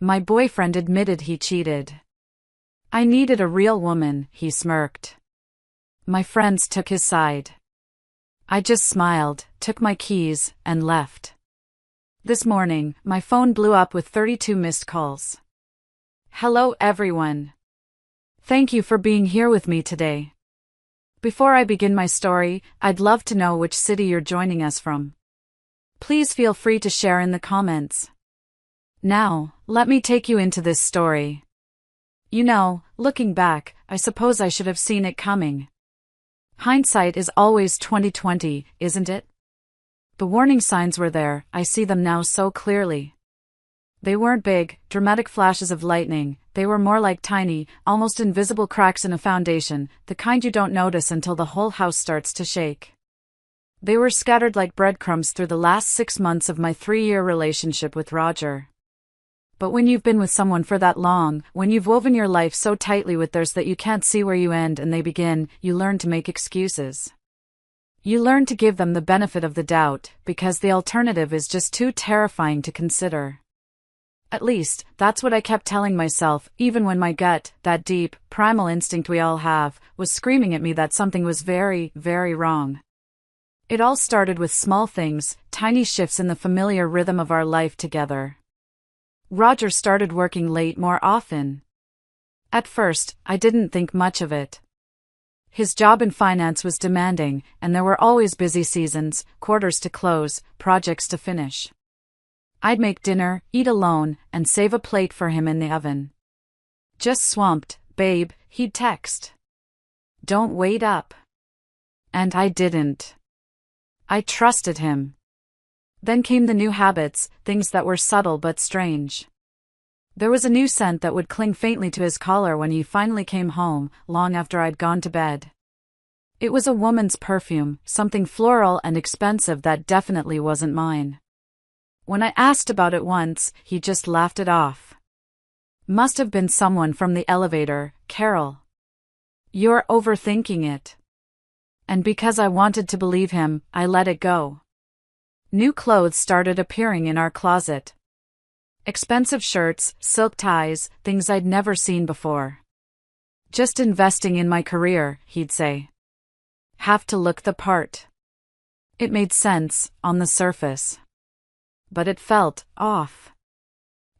My boyfriend admitted he cheated. I needed a real woman, he smirked. My friends took his side. I just smiled, took my keys, and left. This morning, my phone blew up with 32 missed calls. Hello everyone. Thank you for being here with me today. Before I begin my story, I'd love to know which city you're joining us from. Please feel free to share in the comments. Now, let me take you into this story. You know, looking back, I suppose I should have seen it coming. Hindsight is always 20/20, isn't it? The warning signs were there, I see them now so clearly. They weren't big, dramatic flashes of lightning, they were more like tiny, almost invisible cracks in a foundation, the kind you don't notice until the whole house starts to shake. They were scattered like breadcrumbs through the last 6 months of my 3-year relationship with Roger. But when you've been with someone for that long, when you've woven your life so tightly with theirs that you can't see where you end and they begin, you learn to make excuses. You learn to give them the benefit of the doubt, because the alternative is just too terrifying to consider. At least, that's what I kept telling myself, even when my gut, that deep, primal instinct we all have, was screaming at me that something was very, very wrong. It all started with small things, tiny shifts in the familiar rhythm of our life together. Roger started working late more often. At first, I didn't think much of it. His job in finance was demanding, and there were always busy seasons, quarters to close, projects to finish. I'd make dinner, eat alone, and save a plate for him in the oven. Just swamped, babe, he'd text. Don't wait up. And I didn't. I trusted him. Then came the new habits, things that were subtle but strange. There was a new scent that would cling faintly to his collar when he finally came home, long after I'd gone to bed. It was a woman's perfume, something floral and expensive that definitely wasn't mine. When I asked about it once, he just laughed it off. Must have been someone from the elevator, Carol. You're overthinking it. And because I wanted to believe him, I let it go. New clothes started appearing in our closet. Expensive shirts, silk ties, things I'd never seen before. Just investing in my career, he'd say. Have to look the part. It made sense, on the surface. But it felt off.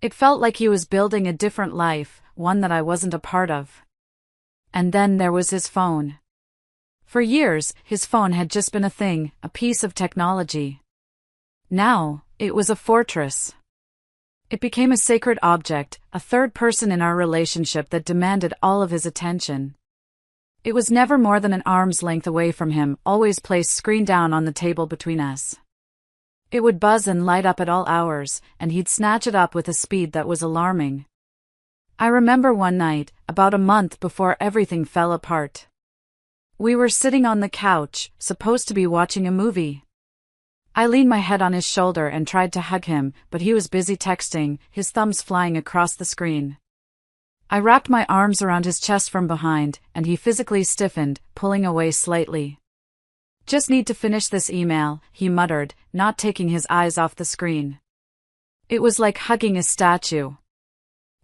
It felt like he was building a different life, one that I wasn't a part of. And then there was his phone. For years, his phone had just been a thing, a piece of technology. Now, it was a fortress. It became a sacred object, a third person in our relationship that demanded all of his attention. It was never more than an arm's length away from him, always placed screen down on the table between us. It would buzz and light up at all hours, and he'd snatch it up with a speed that was alarming. I remember one night, about a month before everything fell apart. We were sitting on the couch, supposed to be watching a movie. I leaned my head on his shoulder and tried to hug him, but he was busy texting, his thumbs flying across the screen. I wrapped my arms around his chest from behind, and he physically stiffened, pulling away slightly. Just need to finish this email, he muttered, not taking his eyes off the screen. It was like hugging a statue.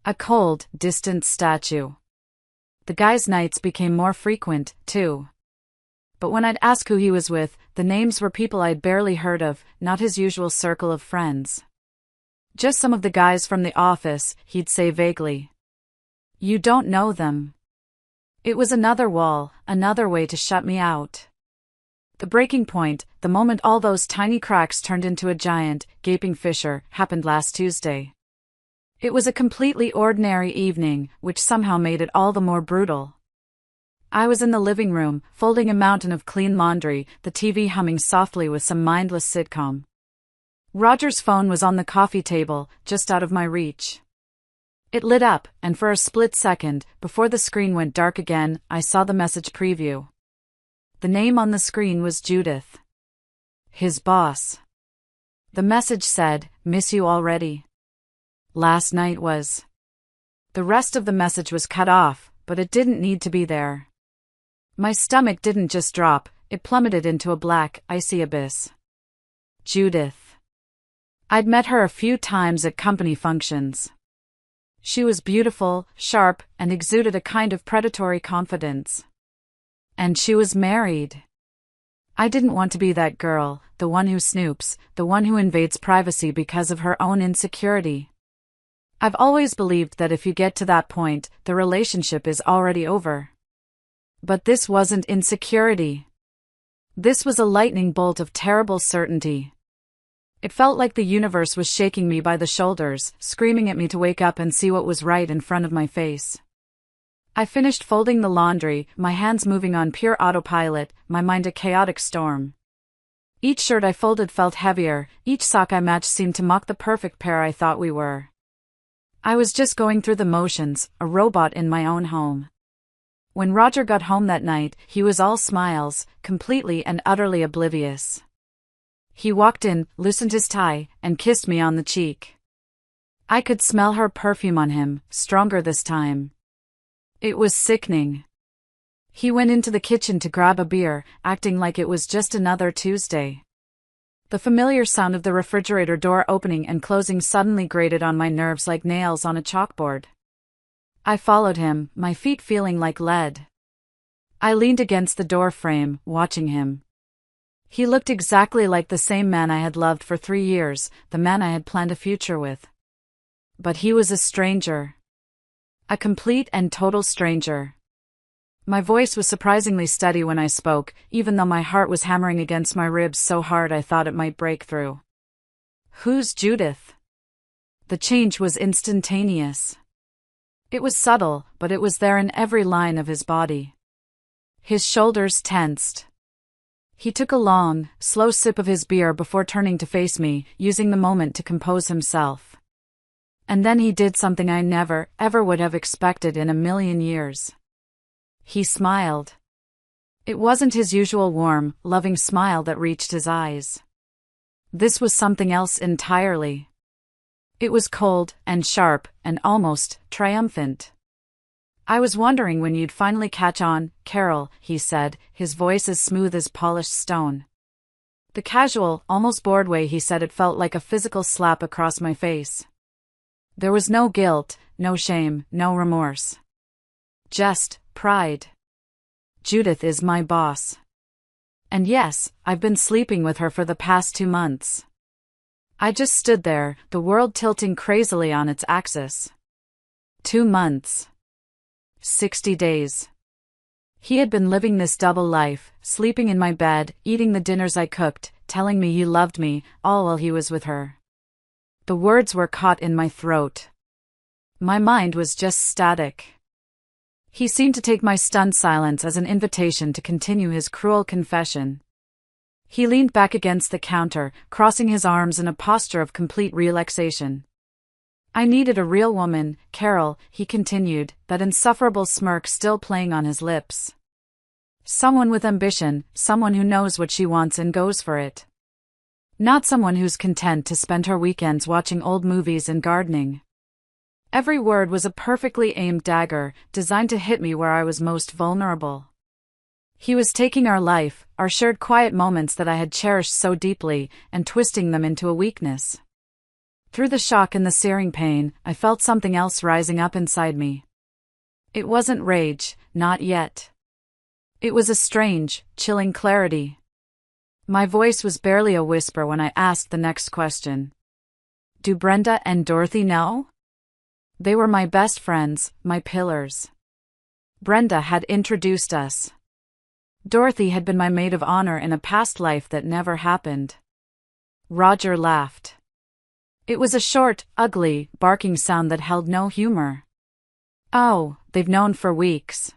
A cold, distant statue. The guy's nights became more frequent, too. But when I'd ask who he was with, the names were people I'd barely heard of, not his usual circle of friends. Just some of the guys from the office, he'd say vaguely. You don't know them. It was another wall, another way to shut me out. The breaking point, the moment all those tiny cracks turned into a giant, gaping fissure, happened last Tuesday. It was a completely ordinary evening, which somehow made it all the more brutal. I was in the living room, folding a mountain of clean laundry, the TV humming softly with some mindless sitcom. Roger's phone was on the coffee table, just out of my reach. It lit up, and for a split second, before the screen went dark again, I saw the message preview. The name on the screen was Judith. His boss. The message said, "Miss you already." Last night was. The rest of the message was cut off, but it didn't need to be there. My stomach didn't just drop, it plummeted into a black, icy abyss. Judith. I'd met her a few times at company functions. She was beautiful, sharp, and exuded a kind of predatory confidence. And she was married. I didn't want to be that girl, the one who snoops, the one who invades privacy because of her own insecurity. I've always believed that if you get to that point, the relationship is already over. But this wasn't insecurity. This was a lightning bolt of terrible certainty. It felt like the universe was shaking me by the shoulders, screaming at me to wake up and see what was right in front of my face. I finished folding the laundry, my hands moving on pure autopilot, my mind a chaotic storm. Each shirt I folded felt heavier, each sock I matched seemed to mock the perfect pair I thought we were. I was just going through the motions, a robot in my own home. When Roger got home that night, he was all smiles, completely and utterly oblivious. He walked in, loosened his tie, and kissed me on the cheek. I could smell her perfume on him, stronger this time. It was sickening. He went into the kitchen to grab a beer, acting like it was just another Tuesday. The familiar sound of the refrigerator door opening and closing suddenly grated on my nerves like nails on a chalkboard. I followed him, my feet feeling like lead. I leaned against the door frame, watching him. He looked exactly like the same man I had loved for 3 years, the man I had planned a future with. But he was a stranger. A complete and total stranger. My voice was surprisingly steady when I spoke, even though my heart was hammering against my ribs so hard I thought it might break through. "Who's Judith?" The change was instantaneous. It was subtle, but it was there in every line of his body. His shoulders tensed. He took a long, slow sip of his beer before turning to face me, using the moment to compose himself. And then he did something I never, ever would have expected in a million years. He smiled. It wasn't his usual warm, loving smile that reached his eyes. This was something else entirely. It was cold, and sharp, and almost triumphant. "I was wondering when you'd finally catch on, Carol," he said, his voice as smooth as polished stone. The casual, almost bored way he said it felt like a physical slap across my face. There was no guilt, no shame, no remorse. Just pride. Judith is my boss. And yes, I've been sleeping with her for the past 2 months. I just stood there, the world tilting crazily on its axis. 2 months. 60 days. He had been living this double life, sleeping in my bed, eating the dinners I cooked, telling me he loved me, all while he was with her. The words were caught in my throat. My mind was just static. He seemed to take my stunned silence as an invitation to continue his cruel confession. He leaned back against the counter, crossing his arms in a posture of complete relaxation. "I needed a real woman, Carol," he continued, that insufferable smirk still playing on his lips. "Someone with ambition, someone who knows what she wants and goes for it. Not someone who's content to spend her weekends watching old movies and gardening." Every word was a perfectly aimed dagger, designed to hit me where I was most vulnerable. He was taking our life, our shared quiet moments that I had cherished so deeply, and twisting them into a weakness. Through the shock and the searing pain, I felt something else rising up inside me. It wasn't rage, not yet. It was a strange, chilling clarity. My voice was barely a whisper when I asked the next question. "Do Brenda and Dorothy know?" They were my best friends, my pillars. Brenda had introduced us. Dorothy had been my maid of honor in a past life that never happened. Roger laughed. It was a short, ugly, barking sound that held no humor. "Oh, they've known for weeks.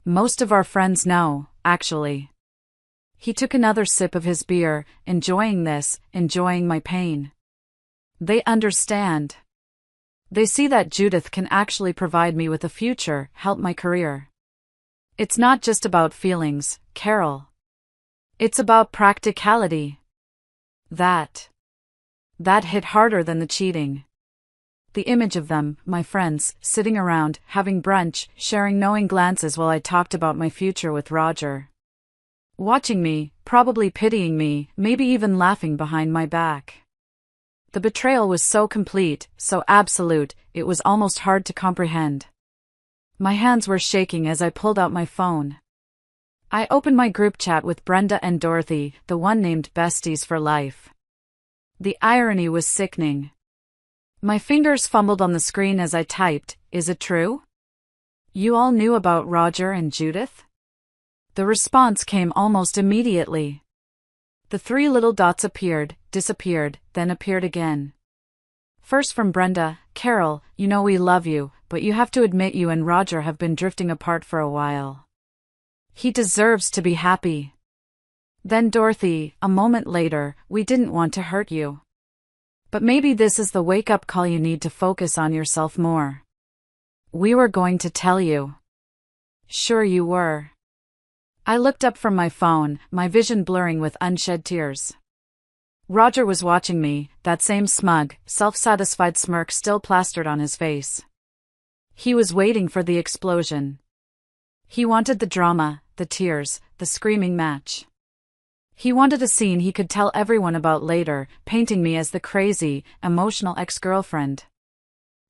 Most of our friends know, actually." He took another sip of his beer, enjoying this, enjoying my pain. "They understand. They see that Judith can actually provide me with a future, help my career. It's not just about feelings, Carol. It's about practicality." That hit harder than the cheating. The image of them, my friends, sitting around, having brunch, sharing knowing glances while I talked about my future with Roger. Watching me, probably pitying me, maybe even laughing behind my back. The betrayal was so complete, so absolute, it was almost hard to comprehend. My hands were shaking as I pulled out my phone. I opened my group chat with Brenda and Dorothy, the one named Besties for Life. The irony was sickening. My fingers fumbled on the screen as I typed, "Is it true? You all knew about Roger and Judith?" The response came almost immediately. The three little dots appeared, disappeared, then appeared again. First from Brenda, "Carol, you know we love you, but you have to admit you and Roger have been drifting apart for a while. He deserves to be happy." Then Dorothy, a moment later, "We didn't want to hurt you. But maybe this is the wake-up call you need to focus on yourself more. We were going to tell you." "Sure you were." I looked up from my phone, my vision blurring with unshed tears. Roger was watching me, that same smug, self-satisfied smirk still plastered on his face. He was waiting for the explosion. He wanted the drama, the tears, the screaming match. He wanted a scene he could tell everyone about later, painting me as the crazy, emotional ex-girlfriend.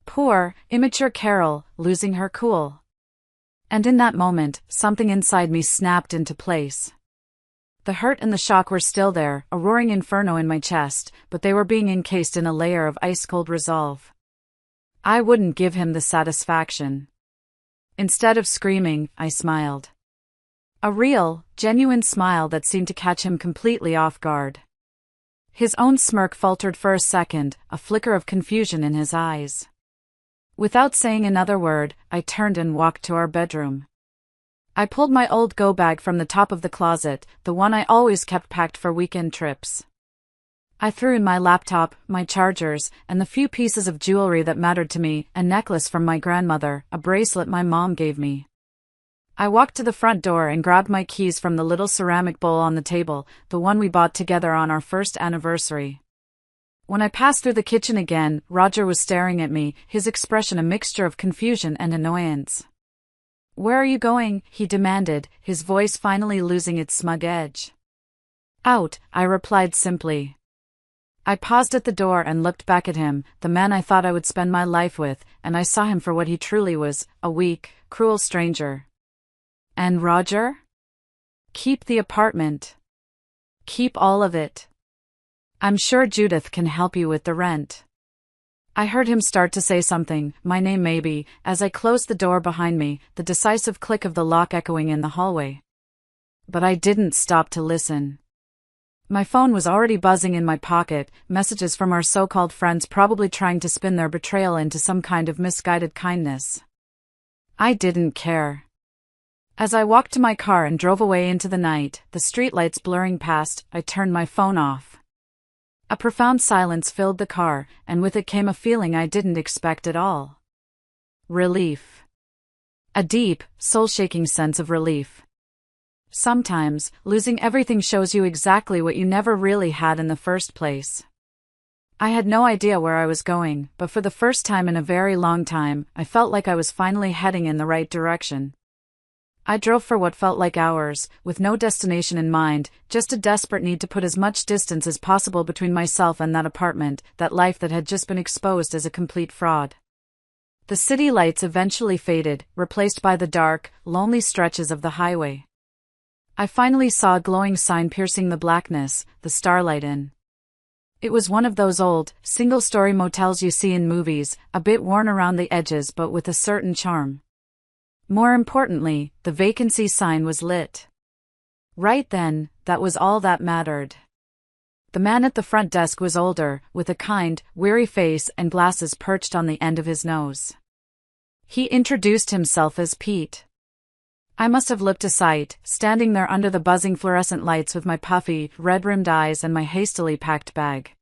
Poor, immature Carol, losing her cool. And in that moment, something inside me snapped into place. The hurt and the shock were still there, a roaring inferno in my chest, but they were being encased in a layer of ice-cold resolve. I wouldn't give him the satisfaction. Instead of screaming, I smiled. A real, genuine smile that seemed to catch him completely off guard. His own smirk faltered for a second, a flicker of confusion in his eyes. Without saying another word, I turned and walked to our bedroom. I pulled my old go bag from the top of the closet, the one I always kept packed for weekend trips. I threw in my laptop, my chargers, and the few pieces of jewelry that mattered to me, a necklace from my grandmother, a bracelet my mom gave me. I walked to the front door and grabbed my keys from the little ceramic bowl on the table, the one we bought together on our first anniversary. When I passed through the kitchen again, Roger was staring at me, his expression a mixture of confusion and annoyance. "Where are you going?" he demanded, his voice finally losing its smug edge. "Out," I replied simply. I paused at the door and looked back at him, the man I thought I would spend my life with, and I saw him for what he truly was, a weak, cruel stranger. "And Roger?" "Keep the apartment. Keep all of it. I'm sure Judith can help you with the rent." I heard him start to say something, my name maybe, as I closed the door behind me, the decisive click of the lock echoing in the hallway. But I didn't stop to listen. My phone was already buzzing in my pocket, messages from our so-called friends probably trying to spin their betrayal into some kind of misguided kindness. I didn't care. As I walked to my car and drove away into the night, the streetlights blurring past, I turned my phone off. A profound silence filled the car, and with it came a feeling I didn't expect at all. Relief. A deep, soul-shaking sense of relief. Sometimes, losing everything shows you exactly what you never really had in the first place. I had no idea where I was going, but for the first time in a very long time, I felt like I was finally heading in the right direction. I drove for what felt like hours, with no destination in mind, just a desperate need to put as much distance as possible between myself and that apartment, that life that had just been exposed as a complete fraud. The city lights eventually faded, replaced by the dark, lonely stretches of the highway. I finally saw a glowing sign piercing the blackness, the Starlight Inn. It was one of those old, single-story motels you see in movies, a bit worn around the edges but with a certain charm. More importantly, the vacancy sign was lit. Right then, that was all that mattered. The man at the front desk was older, with a kind, weary face and glasses perched on the end of his nose. He introduced himself as Pete. I must have looked a sight, standing there under the buzzing fluorescent lights with my puffy, red-rimmed eyes and my hastily packed bag.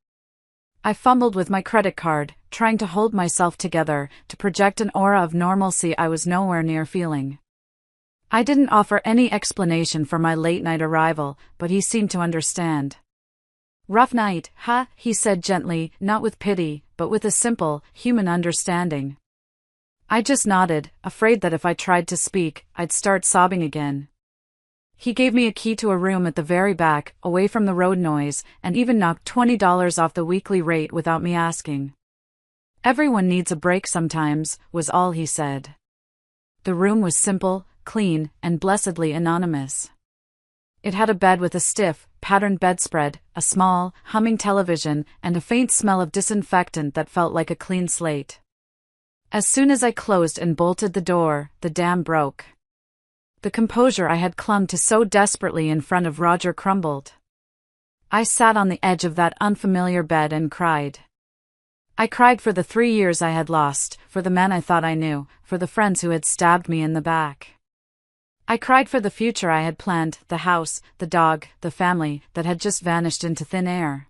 I fumbled with my credit card, trying to hold myself together, to project an aura of normalcy I was nowhere near feeling. I didn't offer any explanation for my late-night arrival, but he seemed to understand. "Rough night, huh?" he said gently, not with pity, but with a simple, human understanding. I just nodded, afraid that if I tried to speak, I'd start sobbing again. He gave me a key to a room at the very back, away from the road noise, and even knocked $20 off the weekly rate without me asking. "Everyone needs a break sometimes," was all he said. The room was simple, clean, and blessedly anonymous. It had a bed with a stiff, patterned bedspread, a small, humming television, and a faint smell of disinfectant that felt like a clean slate. As soon as I closed and bolted the door, the dam broke. The composure I had clung to so desperately in front of Roger crumbled. I sat on the edge of that unfamiliar bed and cried. I cried for the 3 years I had lost, for the man I thought I knew, for the friends who had stabbed me in the back. I cried for the future I had planned, the house, the dog, the family, that had just vanished into thin air.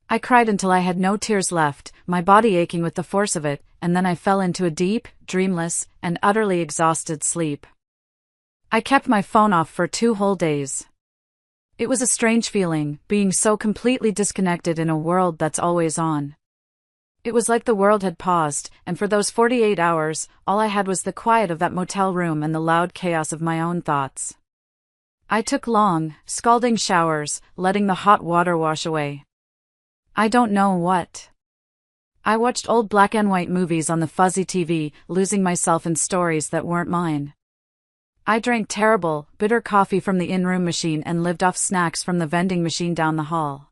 I cried until I had no tears left, my body aching with the force of it, and then I fell into a deep, dreamless, and utterly exhausted sleep. I kept my phone off for 2 whole days. It was a strange feeling, being so completely disconnected in a world that's always on. It was like the world had paused, and for those 48 hours, all I had was the quiet of that motel room and the loud chaos of my own thoughts. I took long, scalding showers, letting the hot water wash away. I don't know what. I watched old black and white movies on the fuzzy TV, losing myself in stories that weren't mine. I drank terrible, bitter coffee from the in-room machine and lived off snacks from the vending machine down the hall.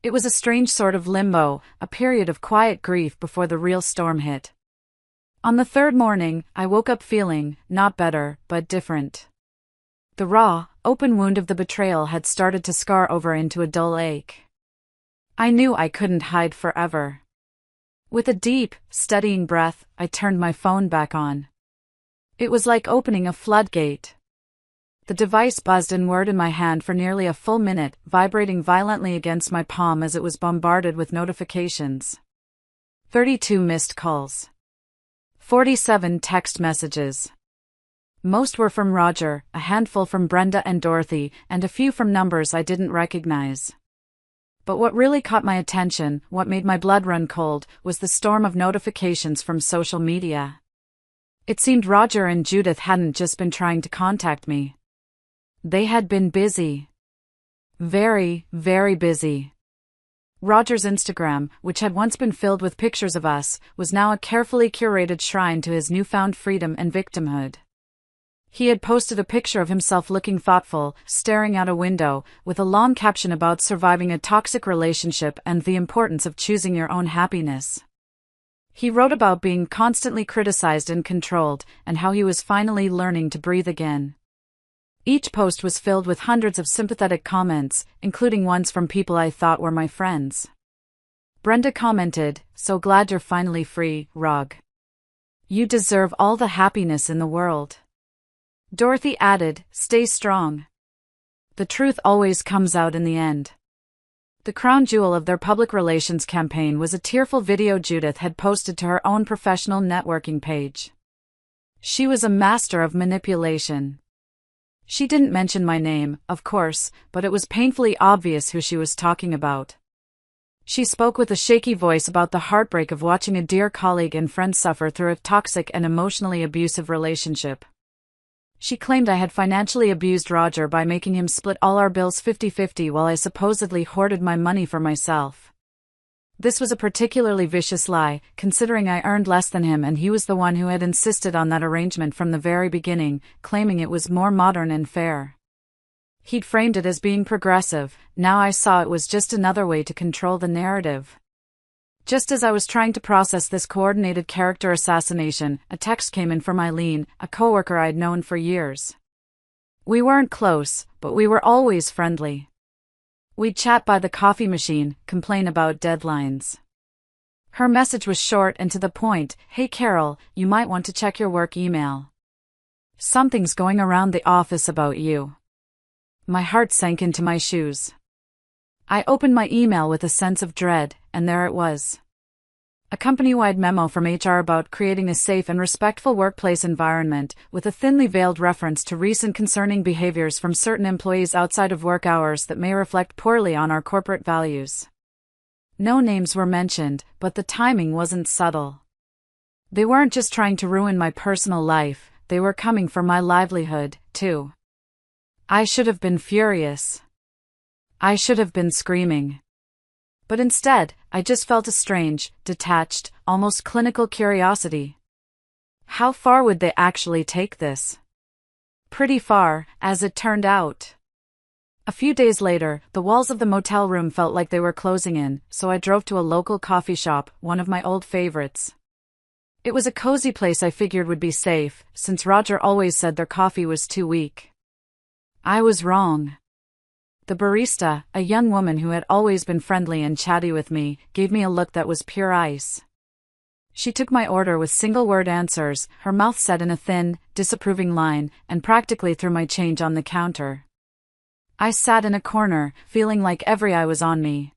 It was a strange sort of limbo, a period of quiet grief before the real storm hit. On the 3rd morning, I woke up feeling, not better, but different. The raw, open wound of the betrayal had started to scar over into a dull ache. I knew I couldn't hide forever. With a deep, steadying breath, I turned my phone back on. It was like opening a floodgate. The device buzzed and whirred in my hand for nearly a full minute, vibrating violently against my palm as it was bombarded with notifications. 32 missed calls. 47 text messages. Most were from Roger, a handful from Brenda and Dorothy, and a few from numbers I didn't recognize. But what really caught my attention, what made my blood run cold, was the storm of notifications from social media. It seemed Roger and Judith hadn't just been trying to contact me. They had been busy. Very, very busy. Roger's Instagram, which had once been filled with pictures of us, was now a carefully curated shrine to his newfound freedom and victimhood. He had posted a picture of himself looking thoughtful, staring out a window, with a long caption about surviving a toxic relationship and the importance of choosing your own happiness. He wrote about being constantly criticized and controlled, and how he was finally learning to breathe again. Each post was filled with hundreds of sympathetic comments, including ones from people I thought were my friends. Brenda commented, "So glad you're finally free, Rog. You deserve all the happiness in the world." Dorothy added, "Stay strong. The truth always comes out in the end." The crown jewel of their public relations campaign was a tearful video Judith had posted to her own professional networking page. She was a master of manipulation. She didn't mention my name, of course, but it was painfully obvious who she was talking about. She spoke with a shaky voice about the heartbreak of watching a dear colleague and friend suffer through a toxic and emotionally abusive relationship. She claimed I had financially abused Roger by making him split all our bills 50-50 while I supposedly hoarded my money for myself. This was a particularly vicious lie, considering I earned less than him and he was the one who had insisted on that arrangement from the very beginning, claiming it was more modern and fair. He'd framed it as being progressive, now I saw it was just another way to control the narrative. Just as I was trying to process this coordinated character assassination, a text came in from Eileen, a coworker I'd known for years. We weren't close, but we were always friendly. We'd chat by the coffee machine, complain about deadlines. Her message was short and to the point, "Hey Carol, you might want to check your work email. Something's going around the office about you." My heart sank into my shoes. I opened my email with a sense of dread, and there it was. A company-wide memo from HR about creating a safe and respectful workplace environment, with a thinly veiled reference to recent concerning behaviors from certain employees outside of work hours that may reflect poorly on our corporate values. No names were mentioned, but the timing wasn't subtle. They weren't just trying to ruin my personal life, they were coming for my livelihood, too. I should have been furious. I should have been screaming. But instead, I just felt a strange, detached, almost clinical curiosity. How far would they actually take this? Pretty far, as it turned out. A few days later, the walls of the motel room felt like they were closing in, so I drove to a local coffee shop, one of my old favorites. It was a cozy place I figured would be safe, since Roger always said their coffee was too weak. I was wrong. The barista, a young woman who had always been friendly and chatty with me, gave me a look that was pure ice. She took my order with single-word answers, her mouth set in a thin, disapproving line, and practically threw my change on the counter. I sat in a corner, feeling like every eye was on me.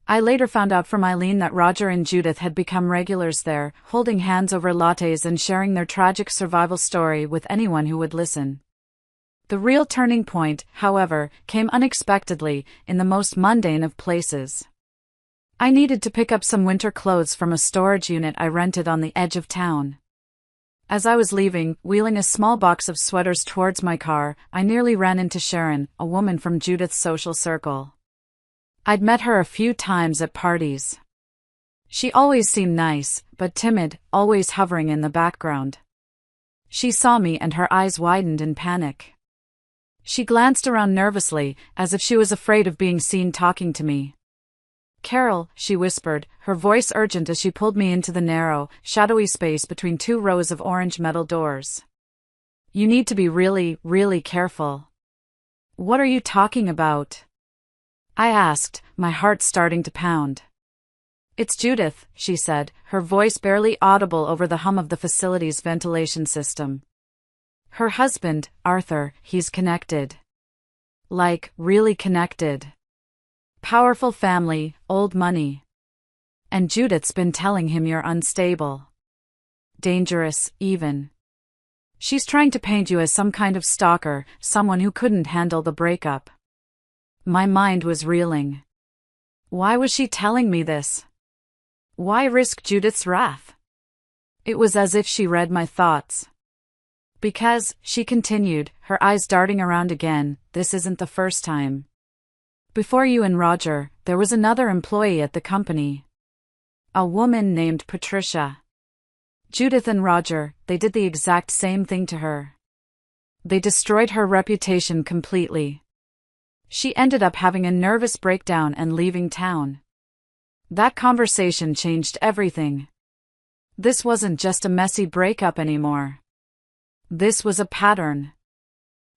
I later found out from Eileen that Roger and Judith had become regulars there, holding hands over lattes and sharing their tragic survival story with anyone who would listen. The real turning point, however, came unexpectedly, in the most mundane of places. I needed to pick up some winter clothes from a storage unit I rented on the edge of town. As I was leaving, wheeling a small box of sweaters towards my car, I nearly ran into Sharon, a woman from Judith's social circle. I'd met her a few times at parties. She always seemed nice, but timid, always hovering in the background. She saw me and her eyes widened in panic. She glanced around nervously, as if she was afraid of being seen talking to me. "Carol," she whispered, her voice urgent as she pulled me into the narrow, shadowy space between two rows of orange metal doors. "You need to be really, really careful." "What are you talking about?" I asked, my heart starting to pound. "It's Judith," she said, her voice barely audible over the hum of the facility's ventilation system. "Her husband, Arthur, he's connected. Like, really connected. Powerful family, old money. And Judith's been telling him you're unstable. Dangerous, even. She's trying to paint you as some kind of stalker, someone who couldn't handle the breakup." My mind was reeling. Why was she telling me this? Why risk Judith's wrath? It was as if she read my thoughts. "Because," she continued, her eyes darting around again, "this isn't the first time. Before you and Roger, there was another employee at the company. A woman named Patricia. Judith and Roger, they did the exact same thing to her. They destroyed her reputation completely. She ended up having a nervous breakdown and leaving town. That conversation changed everything. This wasn't just a messy breakup anymore. This was a pattern.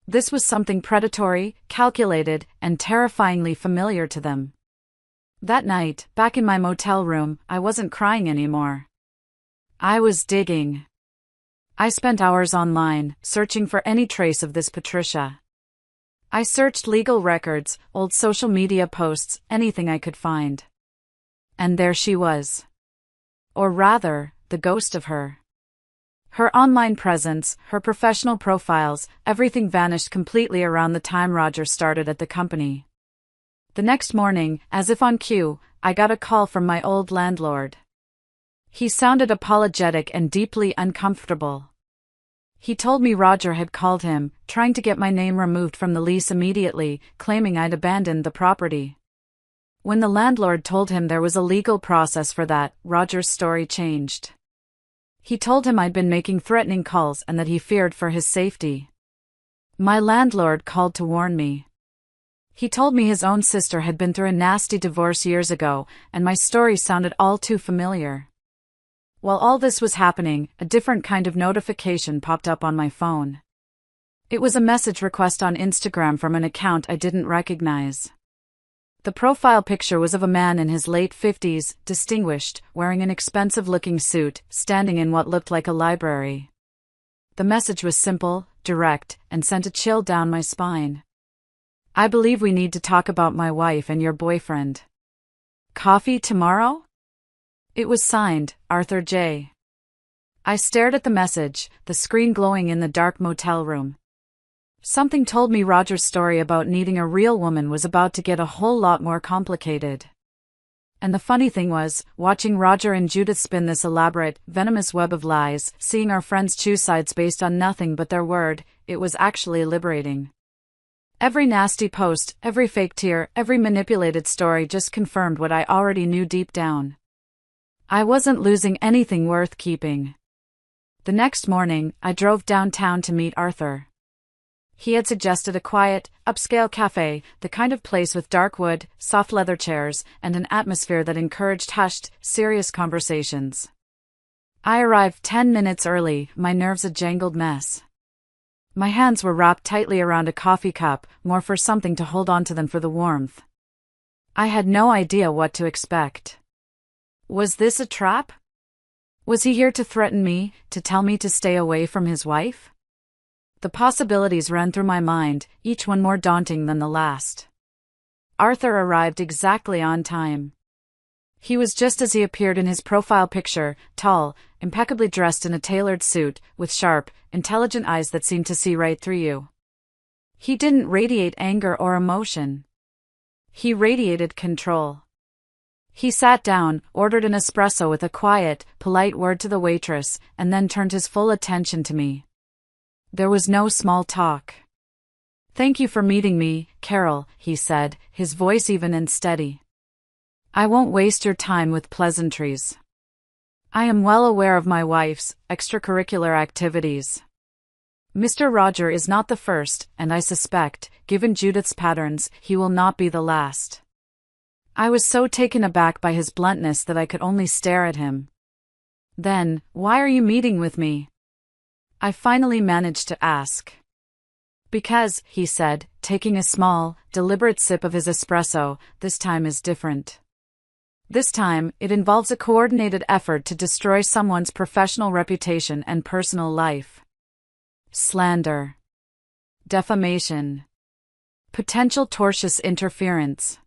This was something predatory, calculated, and terrifyingly familiar to them. That night, back in my motel room, I wasn't crying anymore. I was digging. I spent hours online, searching for any trace of this Patricia. I searched legal records, old social media posts, anything I could find. And there she was. Or rather, the ghost of her. Her online presence, her professional profiles, everything vanished completely around the time Roger started at the company. The next morning, as if on cue, I got a call from my old landlord. He sounded apologetic and deeply uncomfortable. He told me Roger had called him, trying to get my name removed from the lease immediately, claiming I'd abandoned the property. When the landlord told him there was a legal process for that, Roger's story changed. He told him I'd been making threatening calls and that he feared for his safety. My landlord called to warn me. He told me his own sister had been through a nasty divorce years ago, and my story sounded all too familiar. While all this was happening, a different kind of notification popped up on my phone. It was a message request on Instagram from an account I didn't recognize. The profile picture was of a man in his late 50s, distinguished, wearing an expensive-looking suit, standing in what looked like a library. The message was simple, direct, and sent a chill down my spine. "I believe we need to talk about my wife and your boyfriend. Coffee tomorrow?" It was signed, Arthur J. I stared at the message, the screen glowing in the dark motel room. Something told me Roger's story about needing a real woman was about to get a whole lot more complicated. And the funny thing was, watching Roger and Judith spin this elaborate, venomous web of lies, seeing our friends choose sides based on nothing but their word, it was actually liberating. Every nasty post, every fake tear, every manipulated story just confirmed what I already knew deep down. I wasn't losing anything worth keeping. The next morning, I drove downtown to meet Arthur. He had suggested a quiet, upscale cafe, the kind of place with dark wood, soft leather chairs, and an atmosphere that encouraged hushed, serious conversations. I arrived 10 minutes early, my nerves a jangled mess. My hands were wrapped tightly around a coffee cup, more for something to hold onto than for the warmth. I had no idea what to expect. Was this a trap? Was he here to threaten me, to tell me to stay away from his wife? The possibilities ran through my mind, each one more daunting than the last. Arthur arrived exactly on time. He was just as he appeared in his profile picture, tall, impeccably dressed in a tailored suit, with sharp, intelligent eyes that seemed to see right through you. He didn't radiate anger or emotion. He radiated control. He sat down, ordered an espresso with a quiet, polite word to the waitress, and then turned his full attention to me. There was no small talk. "Thank you for meeting me, Carol," he said, his voice even and steady. "I won't waste your time with pleasantries. I am well aware of my wife's extracurricular activities. Mr. Roger is not the first, and I suspect, given Judith's patterns, he will not be the last." I was so taken aback by his bluntness that I could only stare at him. "Then, why are you meeting with me?" I finally managed to ask. "Because," he said, taking a small, deliberate sip of his espresso, "this time is different. This time, it involves a coordinated effort to destroy someone's professional reputation and personal life. Slander. Defamation. Potential tortious interference.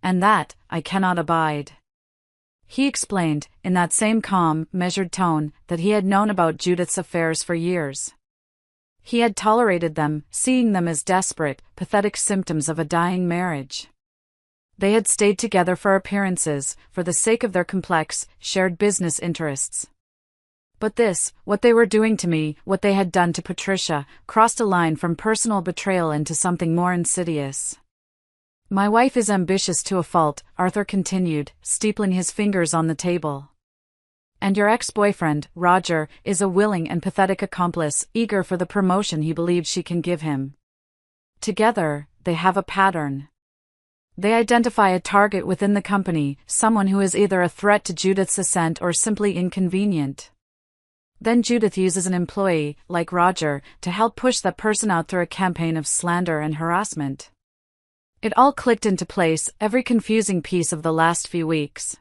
And that, I cannot abide." He explained, in that same calm, measured tone, that he had known about Judith's affairs for years. He had tolerated them, seeing them as desperate, pathetic symptoms of a dying marriage. They had stayed together for appearances, for the sake of their complex, shared business interests. But this, what they were doing to me, what they had done to Patricia, crossed a line from personal betrayal into something more insidious. "My wife is ambitious to a fault," Arthur continued, steepling his fingers on the table. "And your ex-boyfriend, Roger, is a willing and pathetic accomplice, eager for the promotion he believes she can give him. Together, they have a pattern. They identify a target within the company, someone who is either a threat to Judith's ascent or simply inconvenient. Then Judith uses an employee, like Roger, to help push that person out through a campaign of slander and harassment." It all clicked into place, every confusing piece of the last few weeks.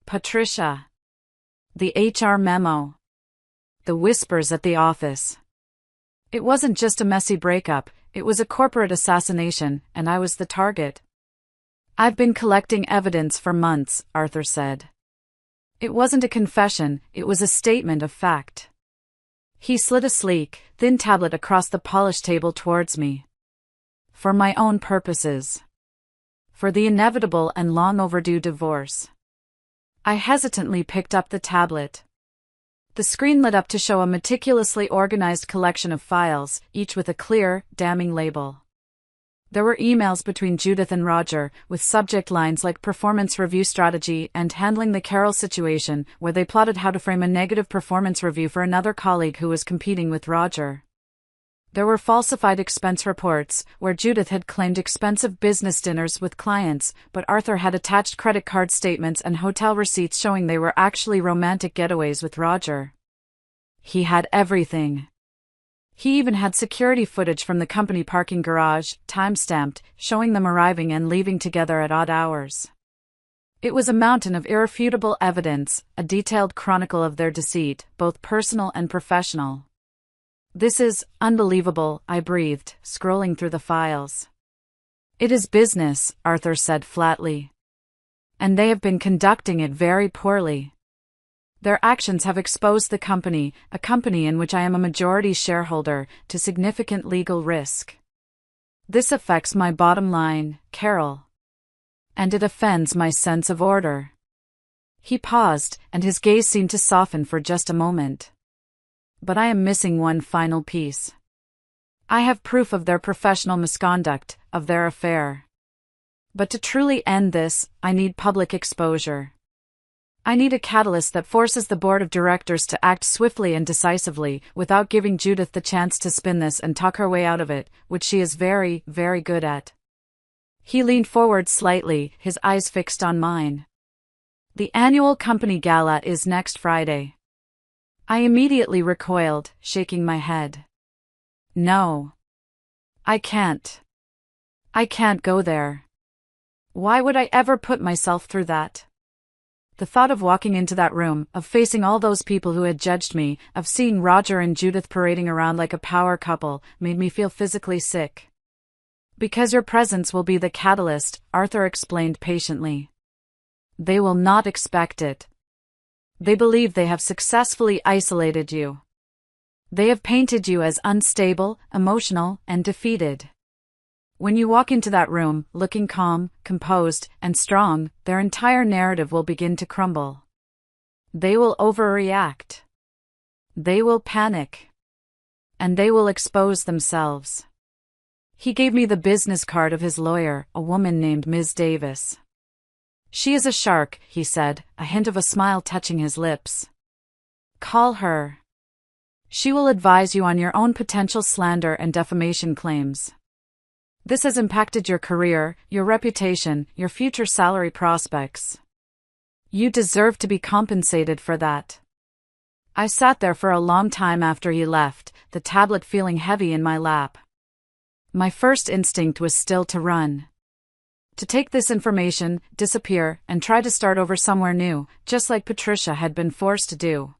Patricia. The HR memo. The whispers at the office. It wasn't just a messy breakup, it was a corporate assassination, and I was the target. "I've been collecting evidence for months," Arthur said. It wasn't a confession, it was a statement of fact. He slid a sleek, thin tablet across the polished table towards me. "For my own purposes. For the inevitable and long overdue divorce." I hesitantly picked up the tablet. The screen lit up to show a meticulously organized collection of files, each with a clear, damning label. There were emails between Judith and Roger, with subject lines like performance review strategy and handling the Carol situation, where they plotted how to frame a negative performance review for another colleague who was competing with Roger. There were falsified expense reports, where Judith had claimed expensive business dinners with clients, but Arthur had attached credit card statements and hotel receipts showing they were actually romantic getaways with Roger. He had everything. He even had security footage from the company parking garage, time-stamped, showing them arriving and leaving together at odd hours. It was a mountain of irrefutable evidence, a detailed chronicle of their deceit, both personal and professional. "This is unbelievable," I breathed, scrolling through the files. "It is business," Arthur said flatly. "And they have been conducting it very poorly. Their actions have exposed the company, a company in which I am a majority shareholder, to significant legal risk. This affects my bottom line, Carol. And it offends my sense of order." He paused, and his gaze seemed to soften for just a moment. "But I am missing one final piece. I have proof of their professional misconduct, of their affair. But to truly end this, I need public exposure. I need a catalyst that forces the board of directors to act swiftly and decisively, without giving Judith the chance to spin this and talk her way out of it, which she is very, very good at. He leaned forward slightly, his eyes fixed on mine. The annual company gala is next Friday. I immediately recoiled, shaking my head. No. I can't. I can't go there. Why would I ever put myself through that? The thought of walking into that room, of facing all those people who had judged me, of seeing Roger and Judith parading around like a power couple, made me feel physically sick. Because your presence will be the catalyst, Arthur explained patiently. They will not expect it. They believe they have successfully isolated you. They have painted you as unstable, emotional, and defeated. When you walk into that room, looking calm, composed, and strong, their entire narrative will begin to crumble. They will overreact. They will panic. And they will expose themselves. He gave me the business card of his lawyer, a woman named Ms. Davis. She is a shark, he said, a hint of a smile touching his lips. Call her. She will advise you on your own potential slander and defamation claims. This has impacted your career, your reputation, your future salary prospects. You deserve to be compensated for that. I sat there for a long time after he left, the tablet feeling heavy in my lap. My first instinct was still to run. To take this information, disappear, and try to start over somewhere new, just like Patricia had been forced to do.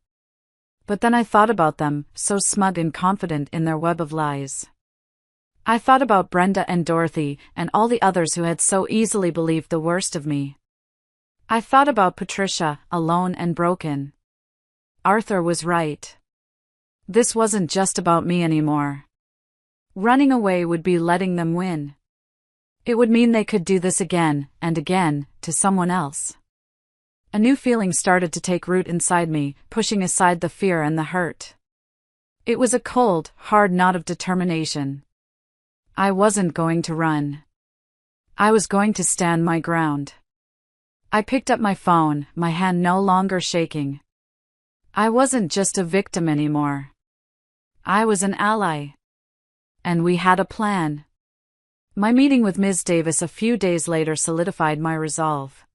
But then I thought about them, so smug and confident in their web of lies. I thought about Brenda and Dorothy, and all the others who had so easily believed the worst of me. I thought about Patricia, alone and broken. Arthur was right. This wasn't just about me anymore. Running away would be letting them win. It would mean they could do this again, and again, to someone else. A new feeling started to take root inside me, pushing aside the fear and the hurt. It was a cold, hard knot of determination. I wasn't going to run. I was going to stand my ground. I picked up my phone, my hand no longer shaking. I wasn't just a victim anymore. I was an ally. And we had a plan. My meeting with Ms. Davis a few days later solidified my resolve.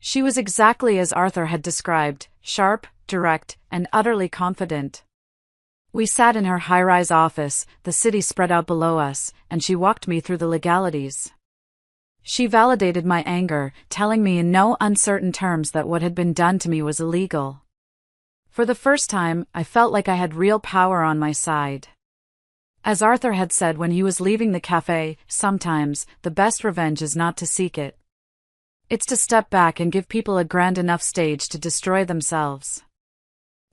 She was exactly as Arthur had described, sharp, direct, and utterly confident. We sat in her high-rise office, the city spread out below us, and she walked me through the legalities. She validated my anger, telling me in no uncertain terms that what had been done to me was illegal. For the first time, I felt like I had real power on my side. As Arthur had said when he was leaving the cafe, sometimes, the best revenge is not to seek it. It's to step back and give people a grand enough stage to destroy themselves.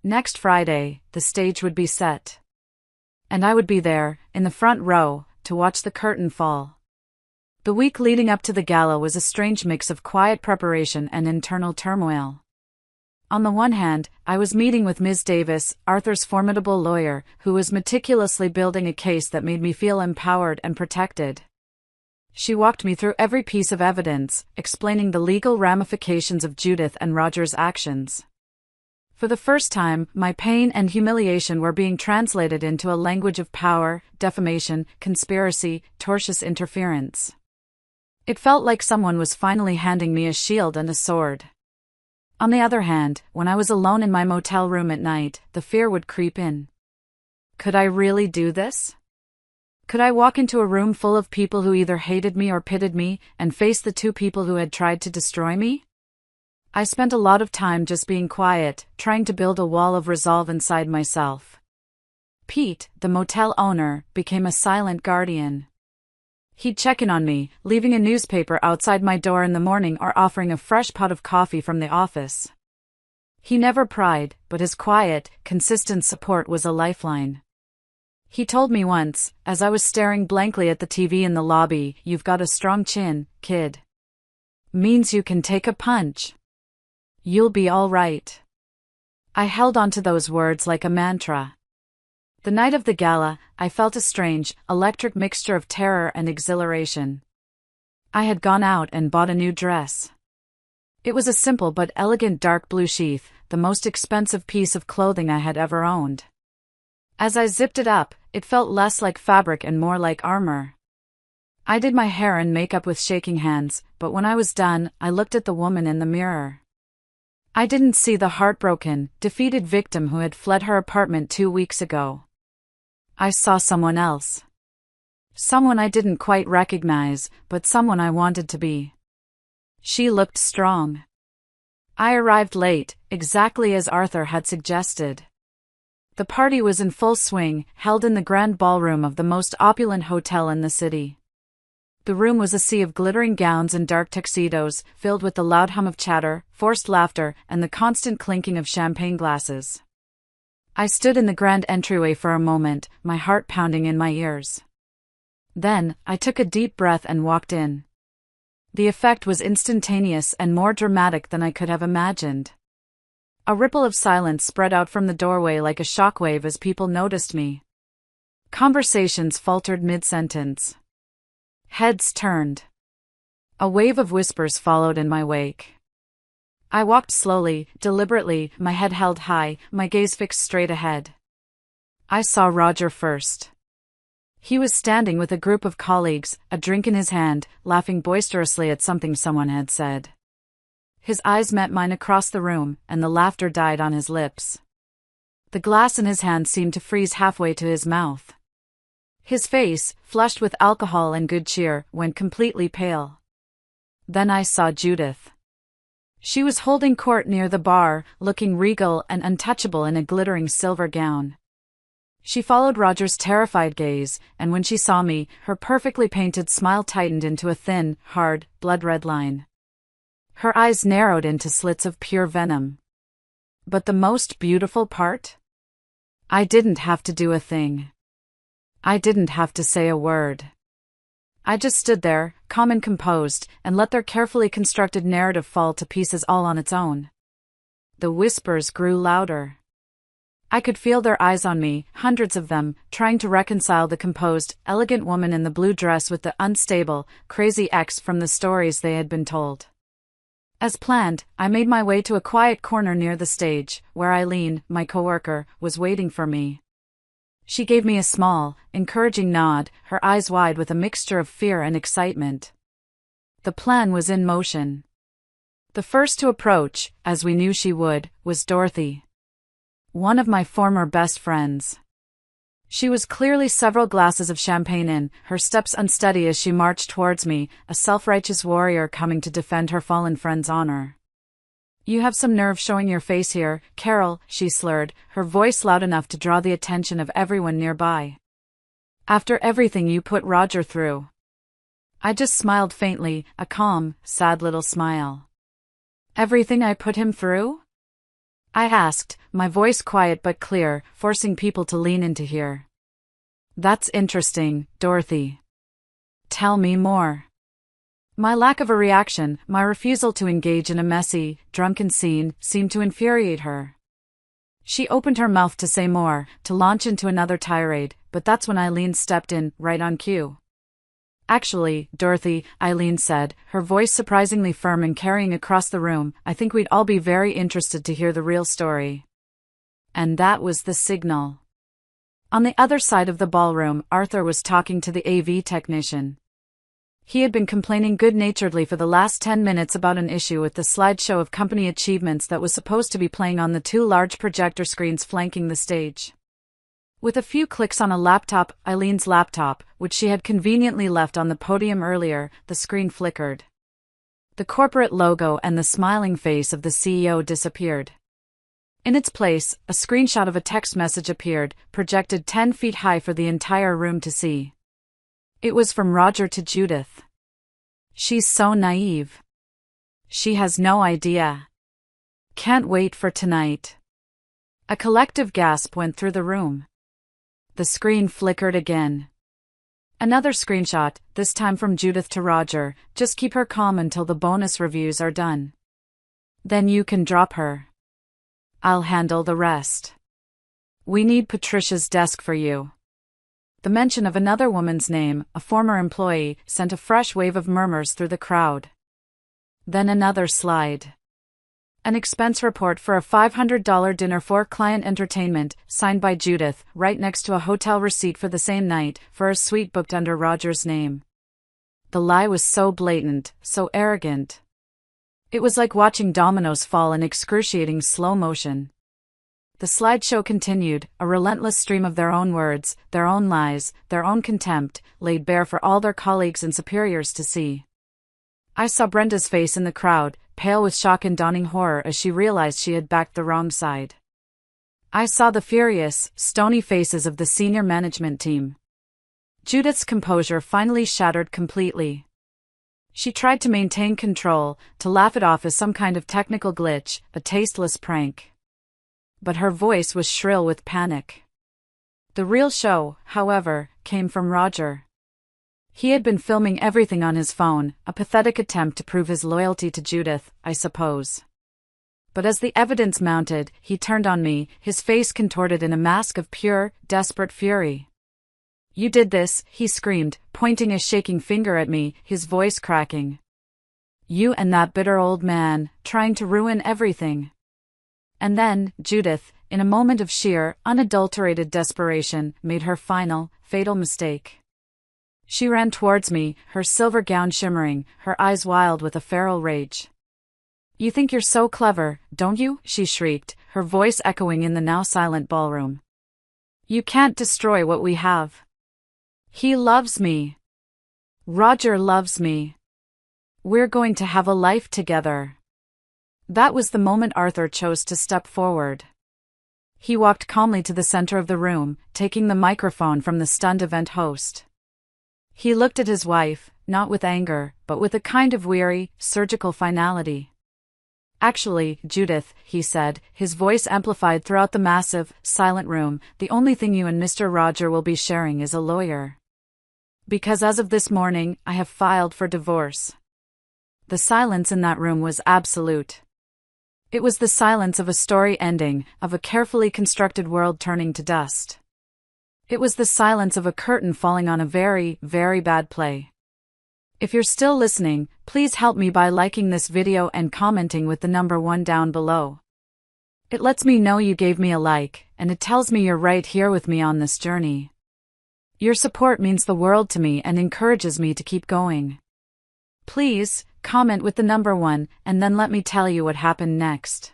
Next Friday, the stage would be set. And I would be there, in the front row, to watch the curtain fall. The week leading up to the gala was a strange mix of quiet preparation and internal turmoil. On the one hand, I was meeting with Ms. Davis, Arthur's formidable lawyer, who was meticulously building a case that made me feel empowered and protected. She walked me through every piece of evidence, explaining the legal ramifications of Judith and Roger's actions. For the first time, my pain and humiliation were being translated into a language of power, defamation, conspiracy, tortious interference. It felt like someone was finally handing me a shield and a sword. On the other hand, when I was alone in my motel room at night, the fear would creep in. Could I really do this? Could I walk into a room full of people who either hated me or pitied me, and face the two people who had tried to destroy me? I spent a lot of time just being quiet, trying to build a wall of resolve inside myself. Pete, the motel owner, became a silent guardian. He'd check in on me, leaving a newspaper outside my door in the morning or offering a fresh pot of coffee from the office. He never pried, but his quiet, consistent support was a lifeline. He told me once, as I was staring blankly at the TV in the lobby, "You've got a strong chin, kid. Means you can take a punch. You'll be all right." I held on to those words like a mantra. The night of the gala, I felt a strange, electric mixture of terror and exhilaration. I had gone out and bought a new dress. It was a simple but elegant dark blue sheath, the most expensive piece of clothing I had ever owned. As I zipped it up, it felt less like fabric and more like armor. I did my hair and makeup with shaking hands, but when I was done, I looked at the woman in the mirror. I didn't see the heartbroken, defeated victim who had fled her apartment 2 weeks ago. I saw someone else. Someone I didn't quite recognize, but someone I wanted to be. She looked strong. I arrived late, exactly as Arthur had suggested. The party was in full swing, held in the grand ballroom of the most opulent hotel in the city. The room was a sea of glittering gowns and dark tuxedos, filled with the loud hum of chatter, forced laughter, and the constant clinking of champagne glasses. I stood in the grand entryway for a moment, my heart pounding in my ears. Then, I took a deep breath and walked in. The effect was instantaneous and more dramatic than I could have imagined. A ripple of silence spread out from the doorway like a shockwave as people noticed me. Conversations faltered mid-sentence. Heads turned. A wave of whispers followed in my wake. I walked slowly, deliberately, my head held high, my gaze fixed straight ahead. I saw Roger first. He was standing with a group of colleagues, a drink in his hand, laughing boisterously at something someone had said. His eyes met mine across the room, and the laughter died on his lips. The glass in his hand seemed to freeze halfway to his mouth. His face, flushed with alcohol and good cheer, went completely pale. Then I saw Judith. She was holding court near the bar, looking regal and untouchable in a glittering silver gown. She followed Roger's terrified gaze, and when she saw me, her perfectly painted smile tightened into a thin, hard, blood-red line. Her eyes narrowed into slits of pure venom. But the most beautiful part? I didn't have to do a thing. I didn't have to say a word. I just stood there, calm and composed, and let their carefully constructed narrative fall to pieces all on its own. The whispers grew louder. I could feel their eyes on me, hundreds of them, trying to reconcile the composed, elegant woman in the blue dress with the unstable, crazy ex from the stories they had been told. As planned, I made my way to a quiet corner near the stage, where Eileen, my coworker, was waiting for me. She gave me a small, encouraging nod, her eyes wide with a mixture of fear and excitement. The plan was in motion. The first to approach, as we knew she would, was Dorothy. One of my former best friends. She was clearly several glasses of champagne in, her steps unsteady as she marched towards me, a self-righteous warrior coming to defend her fallen friend's honor. "You have some nerve showing your face here, Carol," she slurred, her voice loud enough to draw the attention of everyone nearby. "After everything you put Roger through." I just smiled faintly, a calm, sad little smile. "Everything I put him through?" I asked, my voice quiet but clear, forcing people to lean in to hear. "That's interesting, Dorothy. Tell me more." My lack of a reaction, my refusal to engage in a messy, drunken scene, seemed to infuriate her. She opened her mouth to say more, to launch into another tirade, but that's when Eileen stepped in, right on cue. "Actually, Dorothy," Eileen said, her voice surprisingly firm and carrying across the room, "I think we'd all be very interested to hear the real story." And that was the signal. On the other side of the ballroom, Arthur was talking to the AV technician. He had been complaining good-naturedly for the last 10 minutes about an issue with the slideshow of company achievements that was supposed to be playing on the 2 large projector screens flanking the stage. With a few clicks on a laptop, Eileen's laptop, which she had conveniently left on the podium earlier, the screen flickered. The corporate logo and the smiling face of the CEO disappeared. In its place, a screenshot of a text message appeared, projected 10 feet high for the entire room to see. It was from Roger to Judith. "She's so naive. She has no idea. Can't wait for tonight." A collective gasp went through the room. The screen flickered again. Another screenshot, this time from Judith to Roger, "Just keep her calm until the bonus reviews are done. Then you can drop her. I'll handle the rest." We need Patricia's desk for you. The mention of another woman's name, a former employee, sent a fresh wave of murmurs through the crowd. Then another slide. An expense report for a $500 dinner for client entertainment, signed by Judith, right next to a hotel receipt for the same night, for a suite booked under Roger's name. The lie was so blatant, so arrogant. It was like watching dominoes fall in excruciating slow motion. The slideshow continued, a relentless stream of their own words, their own lies, their own contempt, laid bare for all their colleagues and superiors to see. I saw Brenda's face in the crowd, pale with shock and dawning horror as she realized she had backed the wrong side. I saw the furious, stony faces of the senior management team. Judith's composure finally shattered completely. She tried to maintain control, to laugh it off as some kind of technical glitch, a tasteless prank. But her voice was shrill with panic. The real show, however, came from Roger. He had been filming everything on his phone, a pathetic attempt to prove his loyalty to Judith, I suppose. But as the evidence mounted, he turned on me, his face contorted in a mask of pure, desperate fury. "You did this," he screamed, pointing a shaking finger at me, his voice cracking. "You and that bitter old man, trying to ruin everything." And then, Judith, in a moment of sheer, unadulterated desperation, made her final, fatal mistake. She ran towards me, her silver gown shimmering, her eyes wild with a feral rage. "You think you're so clever, don't you?" she shrieked, her voice echoing in the now silent ballroom. "You can't destroy what we have. He loves me. Roger loves me. We're going to have a life together." That was the moment Arthur chose to step forward. He walked calmly to the center of the room, taking the microphone from the stunned event host. He looked at his wife, not with anger, but with a kind of weary, surgical finality. "Actually, Judith," he said, his voice amplified throughout the massive, silent room, "the only thing you and Mr. Roger will be sharing is a lawyer. Because as of this morning, I have filed for divorce." The silence in that room was absolute. It was the silence of a story ending, of a carefully constructed world turning to dust. It was the silence of a curtain falling on a very, very bad play. If you're still listening, please help me by liking this video and commenting with the number 1 down below. It lets me know you gave me a like, and it tells me you're right here with me on this journey. Your support means the world to me and encourages me to keep going. Please, comment with the number 1, and then let me tell you what happened next.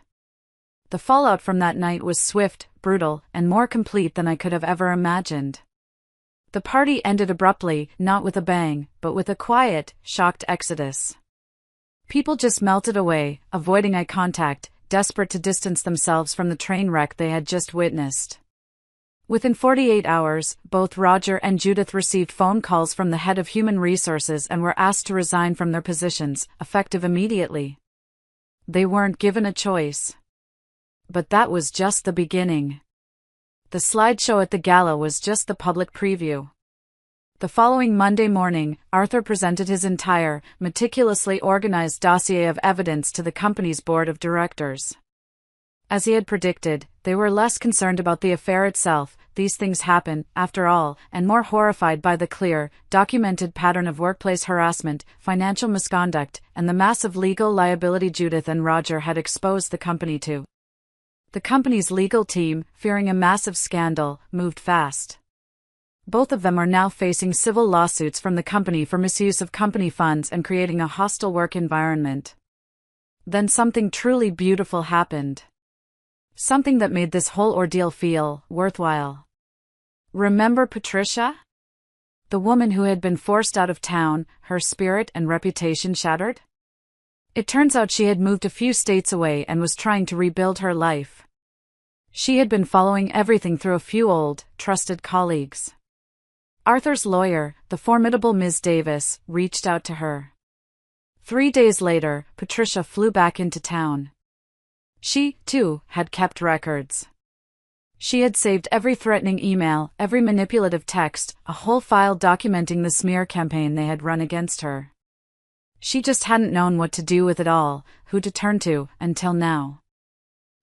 The fallout from that night was swift, brutal, and more complete than I could have ever imagined. The party ended abruptly, not with a bang, but with a quiet, shocked exodus. People just melted away, avoiding eye contact, desperate to distance themselves from the train wreck they had just witnessed. Within 48 hours, both Roger and Judith received phone calls from the head of human resources and were asked to resign from their positions, effective immediately. They weren't given a choice. But that was just the beginning. The slideshow at the gala was just the public preview. The following Monday morning, Arthur presented his entire, meticulously organized dossier of evidence to the company's board of directors. As he had predicted, they were less concerned about the affair itself, these things happen, after all, and more horrified by the clear, documented pattern of workplace harassment, financial misconduct, and the massive legal liability Judith and Roger had exposed the company to. The company's legal team, fearing a massive scandal, moved fast. Both of them are now facing civil lawsuits from the company for misuse of company funds and creating a hostile work environment. Then something truly beautiful happened. Something that made this whole ordeal feel worthwhile. Remember Patricia? The woman who had been forced out of town, her spirit and reputation shattered? It turns out she had moved a few states away and was trying to rebuild her life. She had been following everything through a few old, trusted colleagues. Arthur's lawyer, the formidable Ms. Davis, reached out to her. 3 days later, Patricia flew back into town. She, too, had kept records. She had saved every threatening email, every manipulative text, a whole file documenting the smear campaign they had run against her. She just hadn't known what to do with it all, who to turn to, until now.